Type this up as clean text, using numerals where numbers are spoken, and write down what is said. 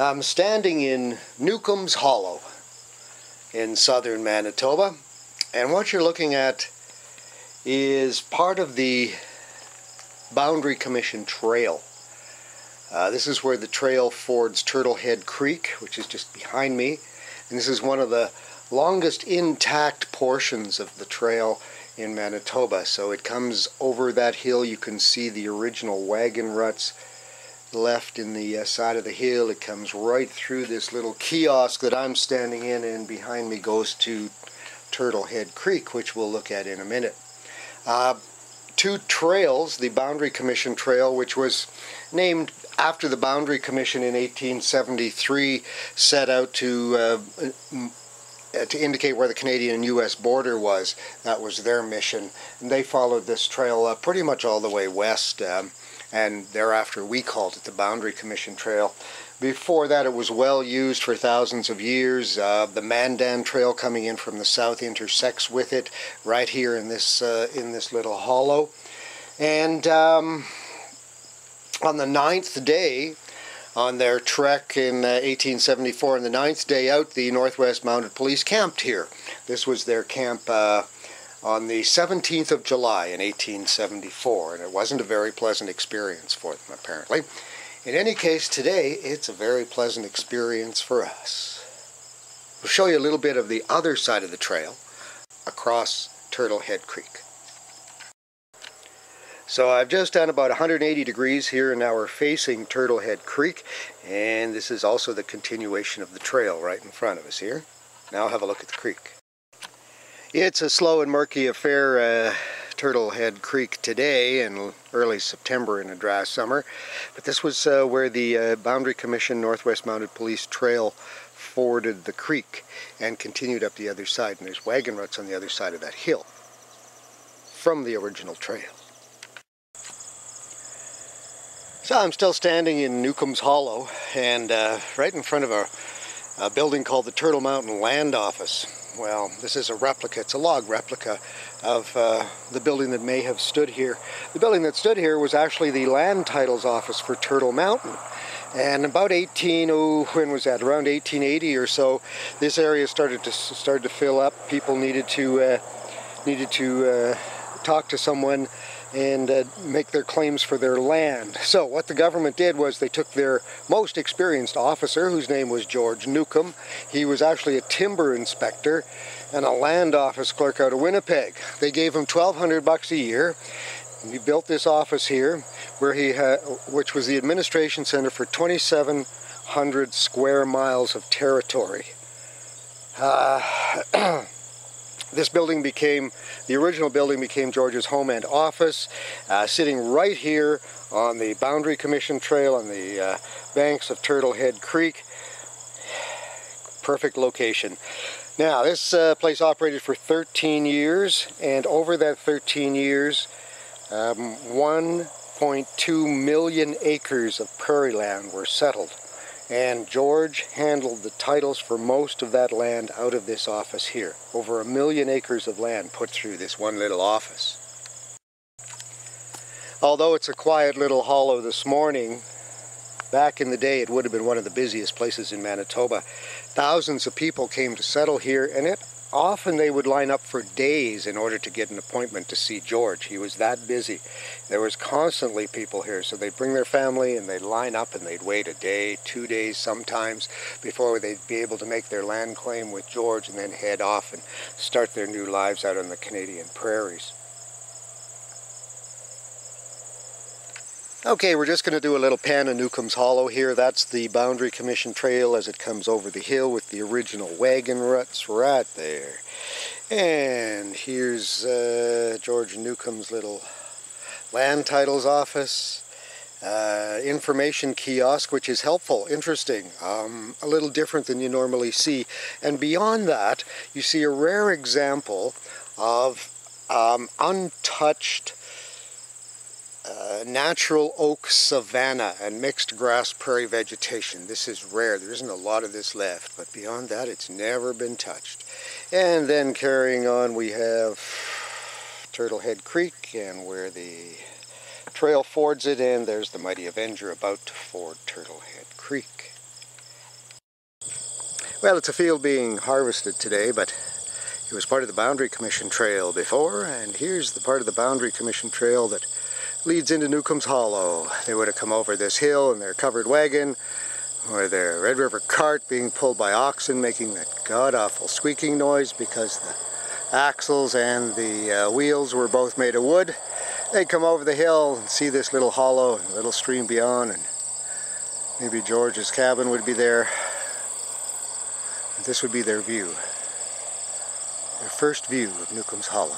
I'm standing in Newcomb's Hollow in southern Manitoba, and what you're looking at is part of the Boundary Commission Trail. This is where the trail fords Turtlehead Creek, which is just behind me, and this is one of the longest intact portions of the trail in Manitoba. So it comes over that hill. You can see the original wagon ruts left in the side of the hill. It comes right through this little kiosk that I'm standing in, and behind me goes to Turtlehead Creek, which we'll look at in a minute. Two trails, the Boundary Commission Trail, which was named after the Boundary Commission in 1873, set out to indicate where the Canadian and U.S. border was. That was their mission, and they followed this trail pretty much all the way west, and thereafter we called it the Boundary Commission Trail. Before that, it was well used for thousands of years. The Mandan Trail coming in from the south intersects with it right here in this little hollow. And on the 9th day on their trek in 1874, on the 9th day out, the Northwest Mounted Police camped here. This was their camp on the 17th of July in 1874, and it wasn't a very pleasant experience for them, apparently. In any case, today it's a very pleasant experience for us. We'll show you a little bit of the other side of the trail across Turtlehead Creek. So I've just done about 180 degrees here, and now we're facing Turtlehead Creek, and this is also the continuation of the trail right in front of us here. Now have a look at the creek. It's a slow and murky affair, Turtlehead Creek today in early September in a dry summer, but this was where the Boundary Commission Northwest Mounted Police Trail forded the creek and continued up the other side, and there's wagon ruts on the other side of that hill from the original trail. So I'm still standing in Newcomb's Hollow, and right in front of a building called the Turtle Mountain Land Office. Well, this is a replica, it's a log replica of the building that may have stood here. The building that stood here was actually the land titles office for Turtle Mountain. And about when was that? Around 1880 or so, this area started to fill up. People needed to talk to someone and make their claims for their land. So what the government did was they took their most experienced officer, whose name was George Newcomb. He was actually a timber inspector and a land office clerk out of Winnipeg. They gave him $1,200 a year. And he built this office here, where which was the administration center for 2,700 square miles of territory. This building the original building became George's home and office, sitting right here on the Boundary Commission Trail on the banks of Turtlehead Creek. Perfect location. Now, this place operated for 13 years, and over that 13 years, 1.2 million acres of prairie land were settled. And George handled the titles for most of that land out of this office here. Over 1 million acres of land put through this one little office. Although it's a quiet little hollow this morning, back in the day it would have been one of the busiest places in Manitoba. Thousands of people came to settle here, and often they would line up for days in order to get an appointment to see George. He was that busy. There was constantly people here, so they'd bring their family and they'd line up and they'd wait a day, 2 days sometimes, before they'd be able to make their land claim with George and then head off and start their new lives out on the Canadian prairies. Okay, we're just going to do a little pan of Newcomb's Hollow here. That's the Boundary Commission Trail as it comes over the hill with the original wagon ruts right there. And here's George Newcomb's little land titles office. Information kiosk, which is helpful, interesting, a little different than you normally see. And beyond that, you see a rare example of untouched natural oak savanna and mixed grass prairie vegetation. This is rare. There isn't a lot of this left, but beyond that it's never been touched. And then carrying on we have Turtlehead Creek, and where the trail fords it, and there's the mighty Avenger about to ford Turtlehead Creek. Well, it's a field being harvested today, but it was part of the Boundary Commission Trail before, and here's the part of the Boundary Commission Trail that leads into Newcomb's Hollow. They would have come over this hill in their covered wagon, or their Red River cart being pulled by oxen, making that god-awful squeaking noise because the axles and the wheels were both made of wood. They'd come over the hill and see this little hollow and a little stream beyond, and maybe George's cabin would be there. This would be their view, their first view of Newcomb's Hollow.